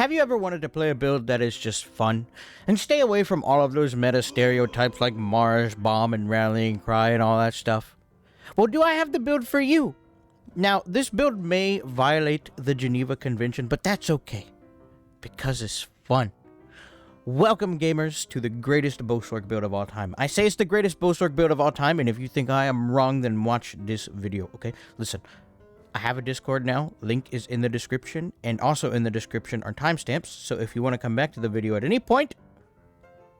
Have you ever wanted to play a build that is just fun and stay away from all of those meta stereotypes like Mars, Bomb, and Rallying Cry and all that stuff? Well, do I have the build for you? Now, this build may violate the Geneva Convention, but that's okay, because it's fun. Welcome, gamers, to the greatest Bowsorc build of all time. I say it's the greatest Bowsorc build of all time, and if you think I am wrong, then watch this video, okay? Listen, I have a Discord now. Link is in the description, and also in the description are timestamps, so if you want to come back to the video at any point,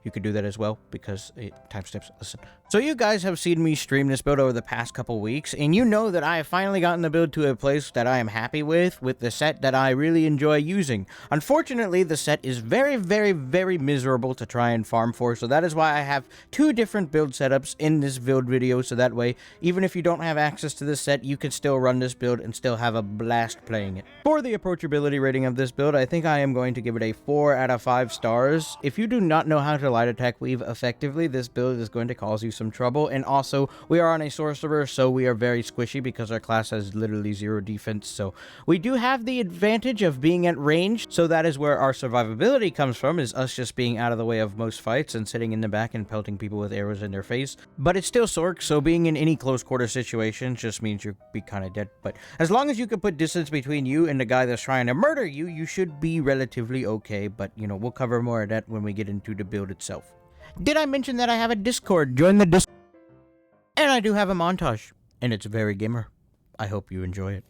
you could do that as well, because timestamps, listen. So you guys have seen me stream this build over the past couple weeks, and you know that I have finally gotten the build to a place that I am happy with the set that I really enjoy using. Unfortunately, the set is very, very, very miserable to try and farm for, so that is why I have two different build setups in this build video, so that way, even if you don't have access to this set, you can still run this build and still have a blast playing it. For the approachability rating of this build, I think I am going to give it a 4 out of 5 stars. If you do not know how to light attack weave effectively, this build is going to cause you some trouble, and also we are on a sorcerer, so we are very squishy because our class has literally 0 defense, so we do have the advantage of being at range, so that is where our survivability comes from, is us just being out of the way of most fights and sitting in the back and pelting people with arrows in their face. But it's still sorc, so being in any close quarter situation just means you'll be kind of dead, but as long as you can put distance between you and the guy that's trying to murder you, you should be relatively okay, but you know, we'll cover more of that when we get into the build itself. Did I mention that I have a Discord? Join the Discord. And I do have a montage, and it's very gamer. I hope you enjoy it.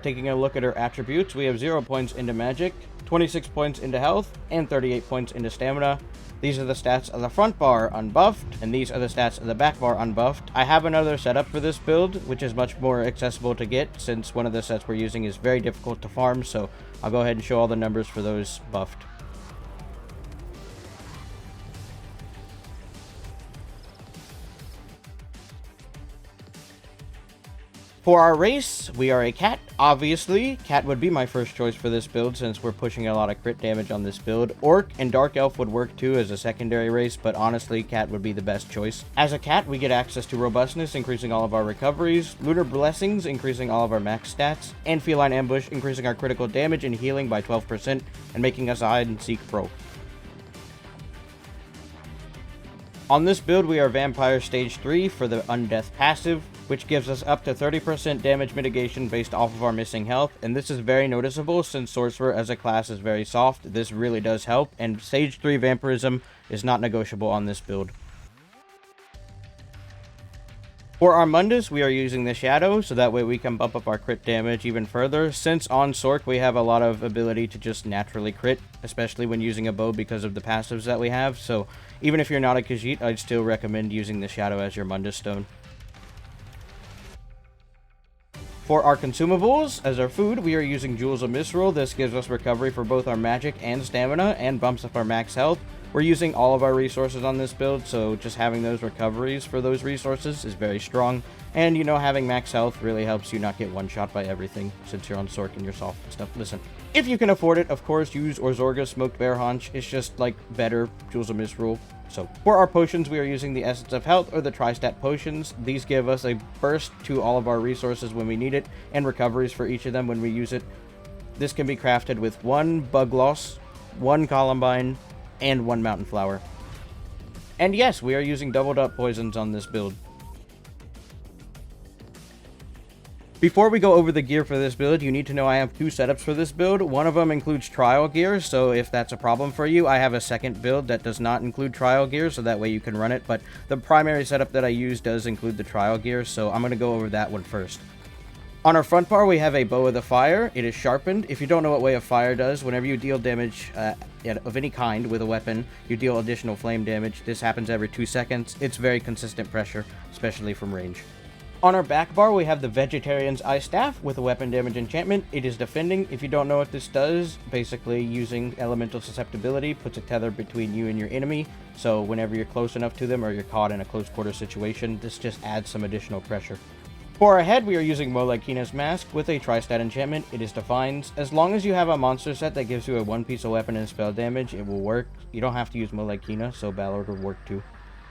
taking a look at our attributes, we have 0 points into magic, 26 points into health, and 38 points into stamina. These are the stats of the front bar unbuffed, and these are the stats of the back bar unbuffed. I have another setup for this build, which is much more accessible to get, since one of the sets we're using is very difficult to farm, so I'll go ahead and show all the numbers for those buffed. For our race, we are a cat. Obviously, cat would be my first choice for this build since we're pushing a lot of crit damage on this build. Orc and Dark Elf would work too as a secondary race, but honestly, cat would be the best choice. As a cat, we get access to Robustness, increasing all of our recoveries, Lunar Blessings, increasing all of our max stats, and Feline Ambush, increasing our critical damage and healing by 12%, and making us a hide and seek pro. On this build, we are Vampire Stage 3 for the Undeath passive, which gives us up to 30% damage mitigation based off of our missing health, and this is very noticeable since Sorcerer as a class is very soft. This really does help, and Stage 3 Vampirism is not negotiable on this build. For our Mundus, we are using the Shadow, so that way we can bump up our crit damage even further. Since on Sorc, we have a lot of ability to just naturally crit, especially when using a bow because of the passives that we have, so even if you're not a Khajiit, I'd still recommend using the Shadow as your Mundus stone. For our consumables, as our food, we are using Jewels of Misrule. This gives us recovery for both our magic and stamina, and bumps up our max health. We're using all of our resources on this build, so just having those recoveries for those resources is very strong. And, you know, having max health really helps you not get one-shot by everything, since you're on Sorc and you're soft and stuff. Listen, if you can afford it, of course, use Orzorga Smoked Bear Haunch. It's just, like, better Jewels of Misrule. So, for our potions, we are using the Essence of Health or the Tri-Stat Potions. These give us a burst to all of our resources when we need it, and recoveries for each of them when we use it. This can be crafted with 1 Bug Loss, 1 Columbine, and 1 Mountain Flower. And yes, we are using doubled up poisons on this build. Before we go over the gear for this build, you need to know I have 2 setups for this build. One of them includes trial gear, so if that's a problem for you, I have a second build that does not include trial gear, so that way you can run it. But the primary setup that I use does include the trial gear, so I'm going to go over that one first. On our front bar, we have a Bow of the Fire. It is sharpened. If you don't know what Way of Fire does, whenever you deal damage of any kind with a weapon, you deal additional flame damage. This happens every 2 seconds. It's very consistent pressure, especially from range. On our back bar, we have the Vegetarian's Eye Staff with a weapon damage enchantment. It is defending. If you don't know what this does, basically using elemental susceptibility puts a tether between you and your enemy. So whenever you're close enough to them or you're caught in a close quarter situation, this just adds some additional pressure. For our head, we are using Molag Keena's Mask with a Tri-Stat enchantment. It is Defines. As long as you have a monster set that gives you a 1-piece of weapon and spell damage, it will work. You don't have to use Molag Keena, so Ballard will work too.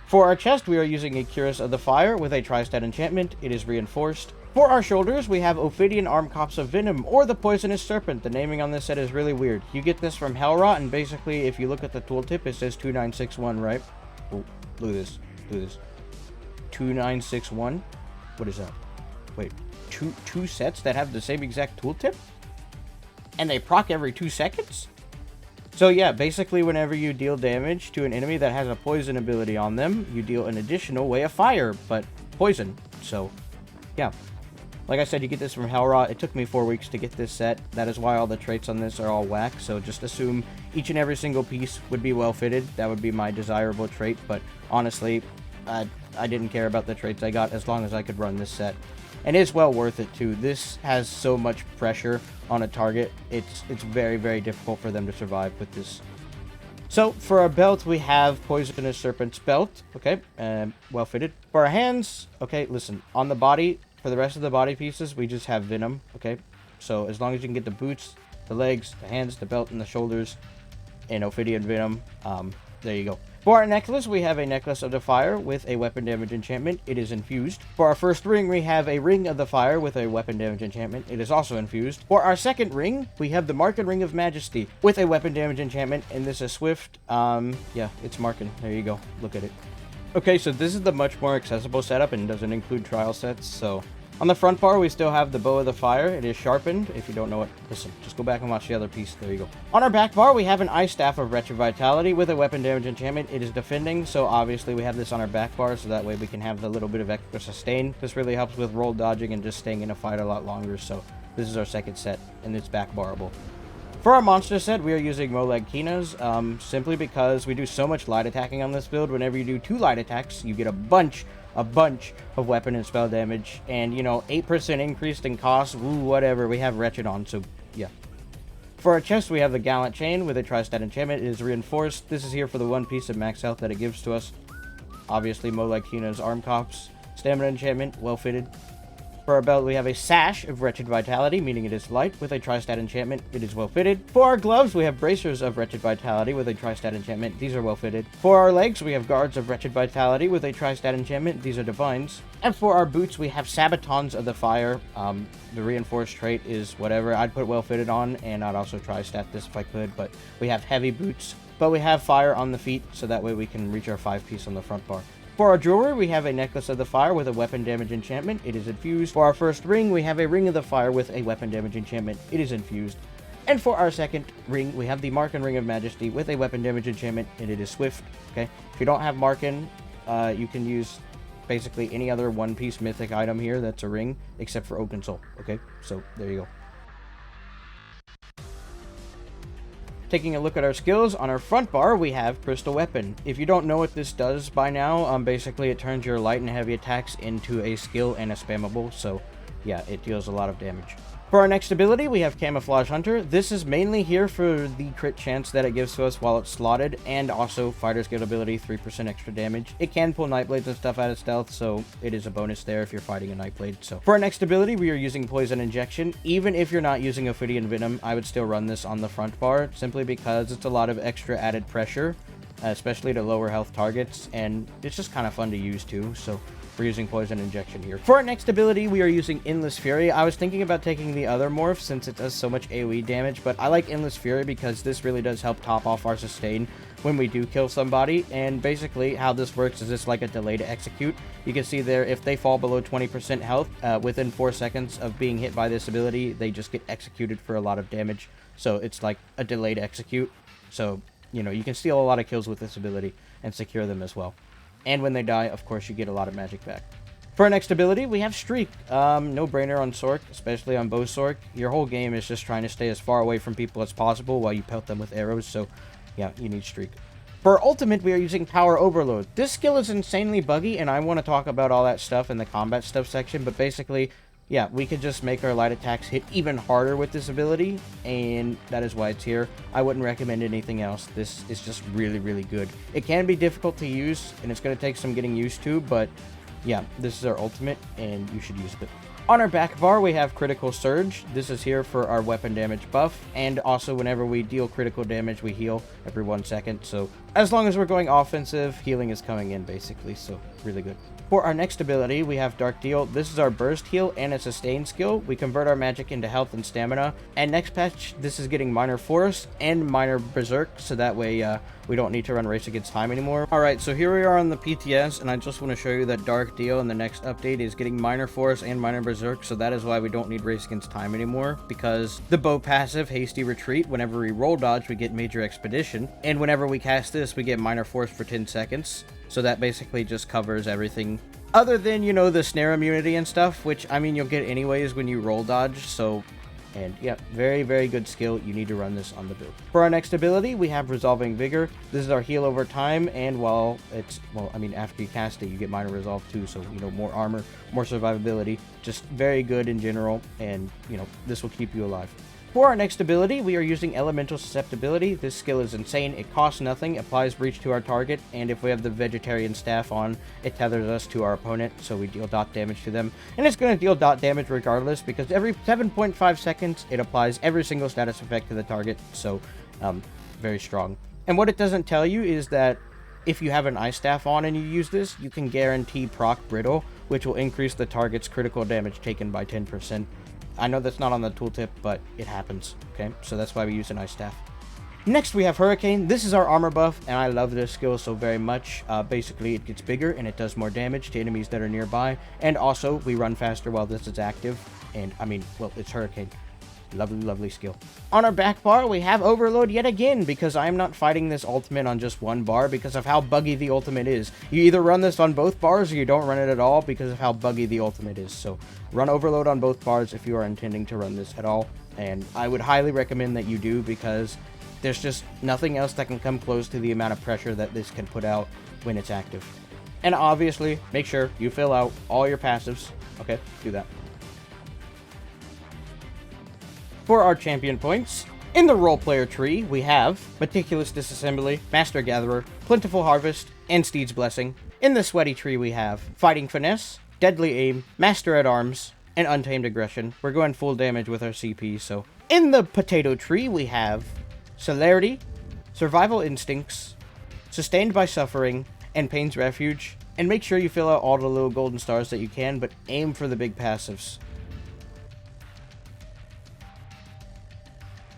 For our chest, we are using a Cuirass of the Fire with a Tri-Stat enchantment. It is reinforced. For our shoulders, we have Ophidian Arm Cops of Venom, or the Poisonous Serpent. The naming on this set is really weird. You get this from Hellrot, and basically, if you look at the tooltip, it says 2961, right? Oh, look at this. Look at this. 2961? What is that? Wait, two sets that have the same exact tooltip? And they proc every 2 seconds? So yeah, basically whenever you deal damage to an enemy that has a poison ability on them, you deal an additional Way of Fire, but poison. So, yeah. Like I said, you get this from Hellrot. It took me 4 weeks to get this set. That is why all the traits on this are all whack. So just assume each and every single piece would be well fitted. That would be my desirable trait. But honestly, I didn't care about the traits I got as long as I could run this set. And it's well worth it too. This has so much pressure on a target. It's very, very difficult for them to survive with this. So for our belt, we have Poisonous Serpent's Belt. Okay, well fitted. For our hands, okay, listen. On the body, for the rest of the body pieces, we just have Venom. Okay, so as long as you can get the boots, the legs, the hands, the belt, and the shoulders in Ophidian Venom, there you go. For our necklace, we have a Necklace of the Fire with a weapon damage enchantment. It is infused. For our first ring, we have a Ring of the Fire with a weapon damage enchantment. It is also infused. For our second ring, we have the Marken Ring of Majesty with a weapon damage enchantment, and this is Swift. Yeah, it's Marken. There you go. Look at it. Okay, so this is the much more accessible setup and doesn't include trial sets, so... On the front bar, we still have the Bow of the Fire. It is sharpened. If you don't know it, listen, just go back and watch the other piece. There you go. On our back bar, we have an Ice Staff of Wretched Vitality with a weapon damage enchantment. It is defending, so obviously we have this on our back bar, so that way we can have the little bit of extra sustain. This really helps with roll dodging and just staying in a fight a lot longer, so This is our second set, and it's back barrable. For our monster set, we are using Molag Kinas, simply because we do so much light attacking on this build. Whenever you do 2 light attacks, you get a bunch of weapon and spell damage, and, you know, 8% increased in cost, woo, whatever, we have Wretched on, so, yeah. For our chest, we have the Gallant Chain with a Tri-Stat enchantment. It is reinforced. This is here for the 1 piece of max health that it gives to us. Obviously, Molag Kina's Arm Cops. Stamina enchantment, well fitted. For our belt, we have a Sash of Wretched Vitality, meaning it is light, with a Tri-Stat enchantment. It is well fitted. For our gloves, we have Bracers of Wretched Vitality with a Tri-Stat enchantment. These are well fitted. For our legs, we have Guards of Wretched Vitality with a Tri-Stat enchantment. These are Divines. And for our boots, we have Sabatons of the Fire. The reinforced trait is whatever. I'd put well fitted on, and I'd also Tri-Stat this if I could, but we have heavy boots. But we have fire on the feet, so that way we can reach our 5-piece on the front bar. For our jewelry, we have a Necklace of the Fire with a weapon damage enchantment. It is infused. For our first ring, we have a Ring of the Fire with a weapon damage enchantment. It is infused. And for our second ring, we have the Marken Ring of Majesty with a weapon damage enchantment, and it is swift. Okay, if you don't have Marken, you can use basically any other 1-piece mythic item here that's a ring, except for Oaken Soul. Okay, so there you go. Taking a look at our skills, on our front bar, we have Crystal Weapon. If you don't know what this does by now, basically it turns your light and heavy attacks into a skill and a spammable, so yeah, it deals a lot of damage. For our next ability, we have Camouflage Hunter. This is mainly here for the crit chance that it gives to us while it's slotted, and also Fighter's Guild ability, 3% extra damage. It can pull Nightblades and stuff out of stealth, so it is a bonus there if you're fighting a Nightblade. So for our next ability, we are using Poison Injection. Even if you're not using Ophidian Venom, I would still run this on the front bar, simply because it's a lot of extra added pressure, especially to lower health targets, and it's just kind of fun to use too, so we're using Poison Injection here. For our next ability, we are using Endless Fury. I was thinking about taking the other morph since it does so much AoE damage, but I like Endless Fury because this really does help top off our sustain when we do kill somebody. And basically how this works is it's like a delay to execute. You can see there, if they fall below 20% health, within 4 seconds of being hit by this ability, they just get executed for a lot of damage. So it's like a delay to execute. So, you know, you can steal a lot of kills with this ability and secure them as well. And when they die, of course, you get a lot of magic back. For our next ability, we have Streak. No brainer on Sorc, especially on Bowsorc. Your whole game is just trying to stay as far away from people as possible while you pelt them with arrows, so yeah, you need Streak. For our ultimate, we are using Power Overload. This skill is insanely buggy, and I want to talk about all that stuff in the combat stuff section, but basically, yeah, we could just make our light attacks hit even harder with this ability, and that is why it's here. I wouldn't recommend anything else. This is just really, really good. It can be difficult to use, and it's going to take some getting used to, but yeah, this is our ultimate, and you should use it. On our back bar, we have Critical Surge. This is here for our weapon damage buff, and also whenever we deal critical damage, we heal every 1 second. So as long as we're going offensive, healing is coming in, basically, so really good. For our next ability, we have Dark Deal. This is our burst heal and a sustain skill. We convert our magic into health and stamina. And next patch, this is getting Minor Force and Minor Berserk, so that way we don't need to run Race Against Time anymore. Alright, so here we are on the PTS, and I just want to show you that Dark Deal in the next update is getting Minor Force and Minor Berserk, so that is why we don't need Race Against Time anymore, because the bow passive, Hasty Retreat, whenever we roll dodge, we get Major Expedition, and whenever we cast this, we get Minor Force for 10 seconds. So that basically just covers everything other than, you know, the snare immunity and stuff, which, I mean, you'll get anyways when you roll dodge. So, and yeah, very, very good skill. You need to run this on the build. For our next ability, we have Resolving Vigor. This is our heal over time, and while it's, well, I mean, after you cast it, you get Minor Resolve too. So, you know, more armor, more survivability, just very good in general, and, you know, this will keep you alive. For our next ability, we are using Elemental Susceptibility. This skill is insane. It costs nothing, applies breach to our target, and if we have the Vegetarian Staff on, it tethers us to our opponent, so we deal dot damage to them. And it's going to deal dot damage regardless, because every 7.5 seconds, it applies every single status effect to the target, so very strong. And what it doesn't tell you is that if you have an Ice Staff on and you use this, you can guarantee proc Brittle, which will increase the target's critical damage taken by 10%. I know that's not on the tooltip, but it happens, okay? So that's why we use an Ice Staff. Next, we have Hurricane. This is our armor buff, and I love this skill so very much. Basically, it gets bigger, and it does more damage to enemies that are nearby. And also, we run faster while this is active. And, I mean, well, it's Hurricane. Lovely, lovely skill. On our back bar, we have Overload yet again, because I'm not fighting this ultimate on just one bar because of how buggy the ultimate is. You either run this on both bars or you don't run it at all because of how buggy the ultimate is. So run Overload on both bars if you are intending to run this at all. And I would highly recommend that you do, because there's just nothing else that can come close to the amount of pressure that this can put out when it's active. And obviously, make sure you fill out all your passives. Okay, do that. For our champion points, in the role player tree, we have Meticulous Disassembly, Master Gatherer, Plentiful Harvest, and Steed's Blessing. In the sweaty tree, we have Fighting Finesse, Deadly Aim, Master at Arms, and Untamed Aggression. We're going full damage with our CP, so. In the potato tree, we have Celerity, Survival Instincts, Sustained by Suffering, and Pain's Refuge. And make sure you fill out all the little golden stars that you can, but aim for the big passives.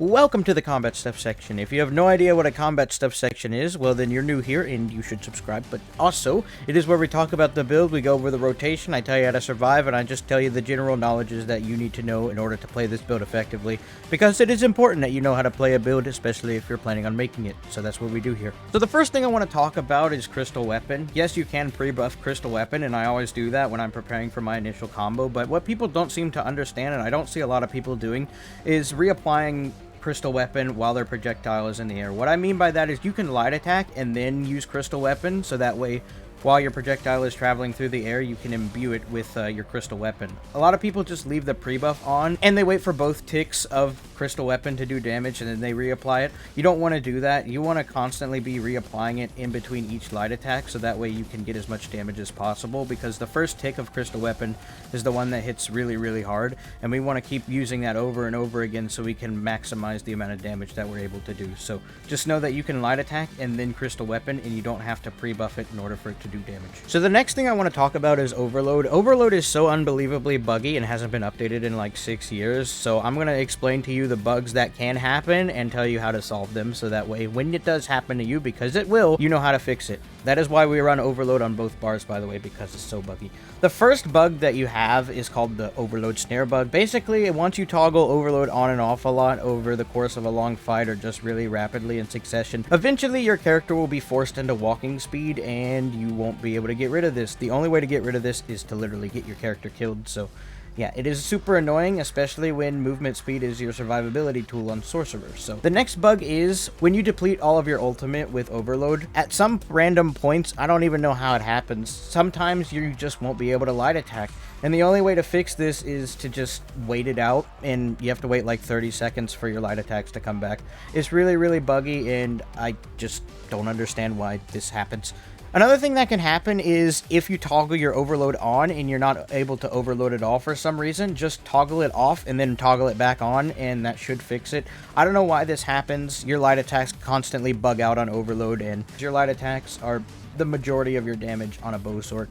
Welcome to the combat stuff section. If you have no idea what a combat stuff section is, well then you're new here and you should subscribe. But also, it is where we talk about the build, we go over the rotation, I tell you how to survive, and I just tell you the general knowledges that you need to know in order to play this build effectively. Because it is important that you know how to play a build, especially if you're planning on making it. So that's what we do here. So the first thing I want to talk about is Crystal Weapon. Yes, you can pre-buff Crystal Weapon, and I always do that when I'm preparing for my initial combo, but what people don't seem to understand, and I don't see a lot of people doing, is reapplying Crystal Weapon while their projectile is in the air. What I mean by that is you can light attack and then use Crystal Weapon, so that way while your projectile is traveling through the air, you can imbue it with your Crystal Weapon. A lot of people just leave the pre-buff on, and they wait for both ticks of Crystal Weapon to do damage, and then they reapply it. You don't want to do that. You want to constantly be reapplying it in between each light attack, so that way you can get as much damage as possible, because the first tick of Crystal Weapon is the one that hits really, really hard, and we want to keep using that over and over again so we can maximize the amount of damage that we're able to do. So just know that you can light attack and then Crystal Weapon, and you don't have to pre-buff it in order for it to do damage. So the next thing I want to talk about is Overload. Overload is so unbelievably buggy and hasn't been updated in like 6 years, so I'm going to explain to you the bugs that can happen and tell you how to solve them, so that way when it does happen to you, because it will, you know how to fix it. That is why we run Overload on both bars, by the way, because it's so buggy. The first bug that you have is called the Overload Snare bug. Basically, once you toggle Overload on and off a lot over the course of a long fight or just really rapidly in succession, eventually your character will be forced into walking speed and you won't be able to get rid of this. The only way to get rid of this is to literally get your character killed, so yeah, it is super annoying, especially when movement speed is your survivability tool on Sorcerer. So the next bug is when you deplete all of your ultimate with Overload. At some random points, I don't even know how it happens, sometimes you just won't be able to light attack. And the only way to fix this is to just wait it out, and you have to wait like 30 seconds for your light attacks to come back. It's really, really buggy, and I just don't understand why this happens. Another thing that can happen is if you toggle your Overload on and you're not able to overload at all for some reason, just toggle it off and then toggle it back on, and that should fix it. I don't know why this happens. Your light attacks constantly bug out on Overload, and your light attacks are the majority of your damage on a Bowsorc.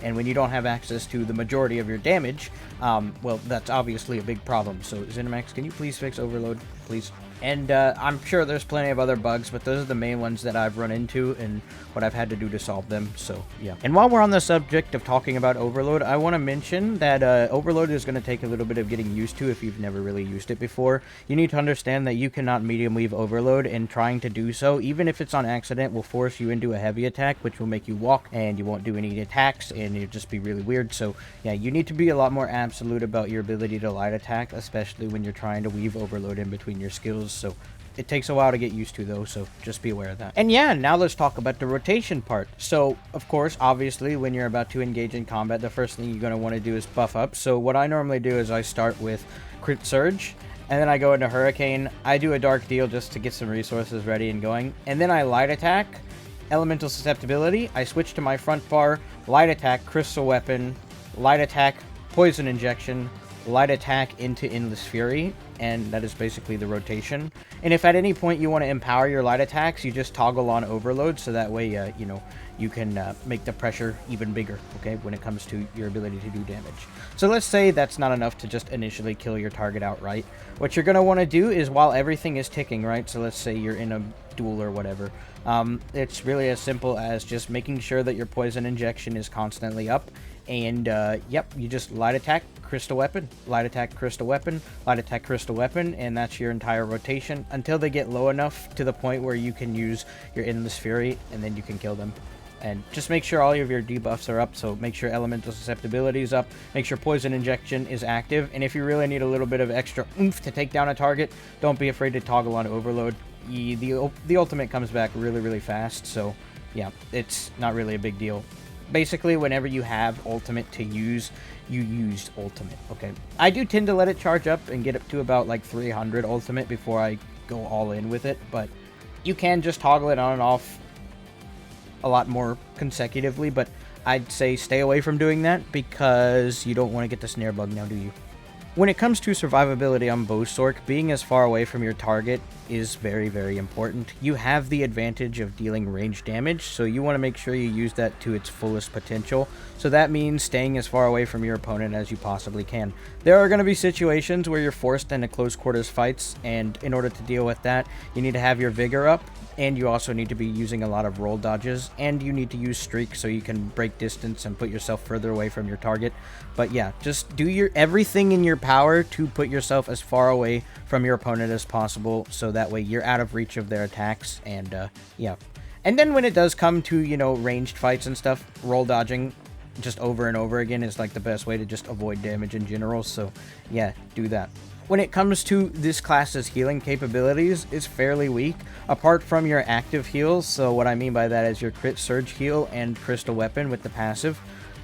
And when you don't have access to the majority of your damage, well, that's obviously a big problem. So ZeniMax, can you please fix Overload, please? And I'm sure there's plenty of other bugs, but those are the main ones that I've run into and what I've had to do to solve them, so yeah. And while we're on the subject of talking about Overload, I want to mention that Overload is going to take a little bit of getting used to if you've never really used it before. You need to understand that you cannot medium weave Overload, and trying to do so, even if it's on accident, will force you into a heavy attack, which will make you walk, and you won't do any attacks, and it'll just be really weird. So yeah, you need to be a lot more absolute about your ability to light attack, especially when you're trying to weave Overload in between your skills. So it takes a while to get used to, though, so just be aware of that. And yeah, now let's talk about the rotation part. So, of course, obviously, when you're about to engage in combat, the first thing you're going to want to do is buff up. So what I normally do is I start with Crit Surge, and then I go into Hurricane. I do a Dark Deal just to get some resources ready and going. And then I Light Attack, Elemental Susceptibility. I switch to my front bar, Light Attack, Crystal Weapon, Light Attack, Poison Injection, Light Attack into Endless Fury, and that is basically the rotation. And if at any point you want to empower your light attacks, you just toggle on Overload, so that way, you know, you can make the pressure even bigger, okay, when it comes to your ability to do damage. So let's say that's not enough to just initially kill your target outright. What you're going to want to do is, while everything is ticking, right, so let's say you're in a duel or whatever, it's really as simple as just making sure that your Poison Injection is constantly up, and yep, you just light attack, Crystal Weapon, light attack, Crystal Weapon, light attack, Crystal crystal weapon, and that's your entire rotation until they get low enough to the point where you can use your Endless Fury, and then you can kill them. And just make sure all of your debuffs are up, so make sure Elemental Susceptibility is up, make sure Poison Injection is active, and if you really need a little bit of extra oomph to take down a target, don't be afraid to toggle on Overload. The ultimate comes back really, really fast, so yeah, it's not really a big deal. Basically, whenever you have ultimate to use, you used ultimate, okay? I do tend to let it charge up and get up to about like 300 ultimate before I go all in with it, but you can just toggle it on and off a lot more consecutively, but I'd say stay away from doing that because you don't want to get the snare bug now, do you? When it comes to survivability on Bowsorc, being as far away from your target is very, very important. You have the advantage of dealing range damage, so you want to make sure you use that to its fullest potential. So that means staying as far away from your opponent as you possibly can. There are going to be situations where you're forced into close quarters fights, and in order to deal with that, you need to have your vigor up, and you also need to be using a lot of roll dodges, and you need to use streak so you can break distance and put yourself further away from your target. But yeah, just do everything in your power to put yourself as far away from your opponent as possible, so that way you're out of reach of their attacks, and yeah. And then when it does come to, you know, ranged fights and stuff, roll dodging just over and over again is like the best way to just avoid damage in general, so yeah, do that. When it comes to this class's healing capabilities, it's fairly weak, apart from your active heals. So what I mean by that is your crit surge heal and crystal weapon with the passive.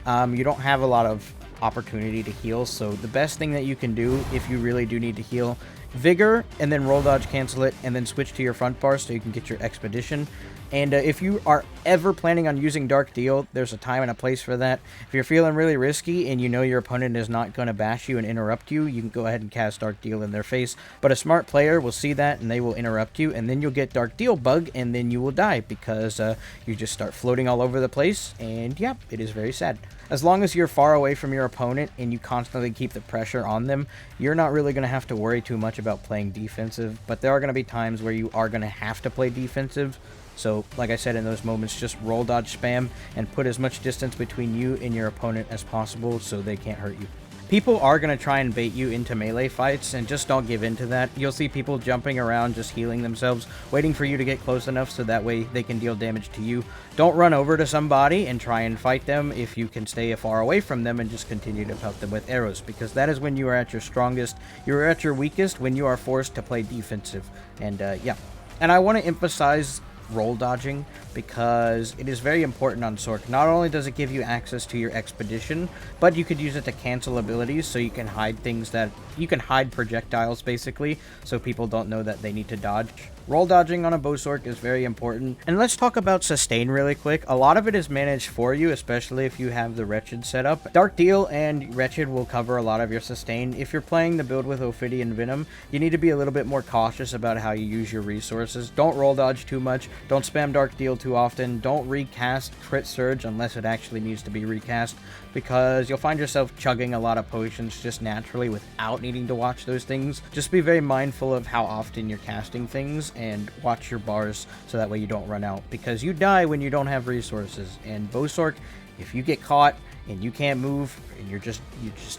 You don't have a lot of opportunity to heal, so the best thing that you can do if you really do need to heal, vigor, and then roll dodge cancel it, and then switch to your front bar so you can get your expedition. And if you are ever planning on using Dark Deal, there's a time and a place for that. If you're feeling really risky and you know your opponent is not going to bash you and interrupt you, you can go ahead and cast Dark Deal in their face. But a smart player will see that and they will interrupt you, and then you'll get Dark Deal bug, and then you will die because you just start floating all over the place, and yeah, it is very sad. As long as you're far away from your opponent and you constantly keep the pressure on them, you're not really going to have to worry too much about playing defensive, but there are going to be times where you are going to have to play defensive. So, like I said, in those moments, just roll dodge spam and put as much distance between you and your opponent as possible so they can't hurt you. People are going to try and bait you into melee fights, and just don't give in to that. You'll see people jumping around, just healing themselves, waiting for you to get close enough so that way they can deal damage to you. Don't run over to somebody and try and fight them if you can stay far away from them and just continue to pelt them with arrows, because that is when you are at your strongest. You're at your weakest when you are forced to play defensive. And yeah. And I want to emphasize roll dodging because it is very important on Sorc. Not only does it give you access to your expedition, but you could use it to cancel abilities, so you can hide things that you can hide projectiles basically, so people don't know that they need to dodge. Roll dodging on a Bowsorc is very important. And let's talk about sustain really quick. A lot of it is managed for you, especially if you have the Wretched set up. Dark Deal and Wretched will cover a lot of your sustain. If you're playing the build with Ophidian Venom, you need to be a little bit more cautious about how you use your resources. Don't roll dodge too much. Don't spam Dark Deal too often. Don't recast Crit Surge unless it actually needs to be recast, because you'll find yourself chugging a lot of potions just naturally without needing to watch those things. Just be very mindful of how often you're casting things, and watch your bars so that way you don't run out, because you die when you don't have resources. And Bowsorc, if you get caught and you can't move, and you're just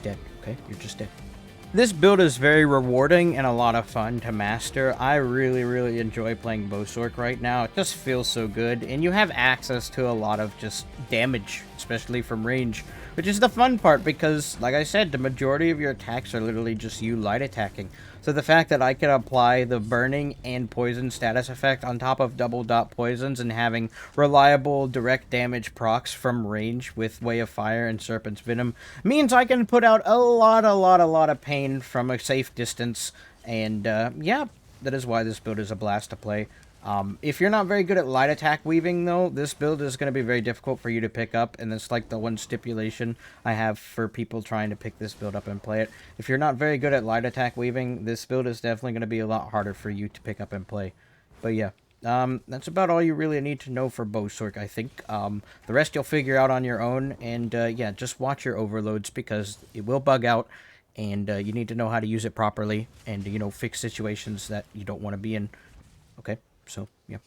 dead, okay? You're just dead. This build is very rewarding and a lot of fun to master. I really enjoy playing Bowsorc right now. It just feels so good, and you have access to a lot of just damage, especially from range, which is the fun part, because like I said, the majority of your attacks are literally just you light attacking. So the fact that I can apply the burning and poison status effect on top of double dot poisons and having reliable direct damage procs from range with Way of Fire and Serpent's Venom means I can put out a lot of pain from a safe distance. And yeah, that is why this build is a blast to play. If you're not very good at light attack weaving, though, this build is going to be very difficult for you to pick up, and that's like the one stipulation I have for people trying to pick this build up and play it. If you're not very good at light attack weaving, this build is definitely going to be a lot harder for you to pick up and play. But yeah, that's about all you really need to know for Bowsorc, I think. The rest you'll figure out on your own, and yeah, just watch your overloads, because it will bug out, and you need to know how to use it properly, and, you know, fix situations that you don't want to be in. Okay? So, yeah.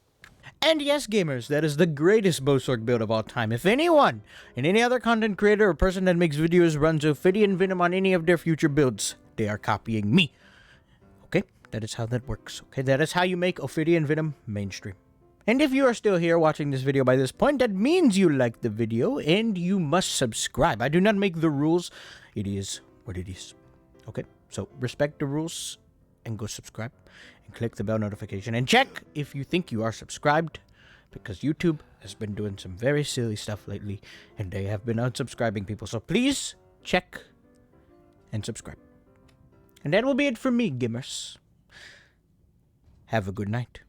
And yes, gamers, that is the greatest Bowsorc build of all time. If anyone, and any other content creator or person that makes videos runs Ophidian Venom on any of their future builds, they are copying me. That is how that works, okay? That is how you make Ophidian Venom mainstream. And if you are still here watching this video by this point, that means you like the video and you must subscribe. I do not make the rules. It is what it is. Okay? So respect the rules and go subscribe and click the bell notification and check if you think you are subscribed, because YouTube has been doing some very silly stuff lately and they have been unsubscribing people. So please check and subscribe. And that will be it from me, Gimmers. Have a good night.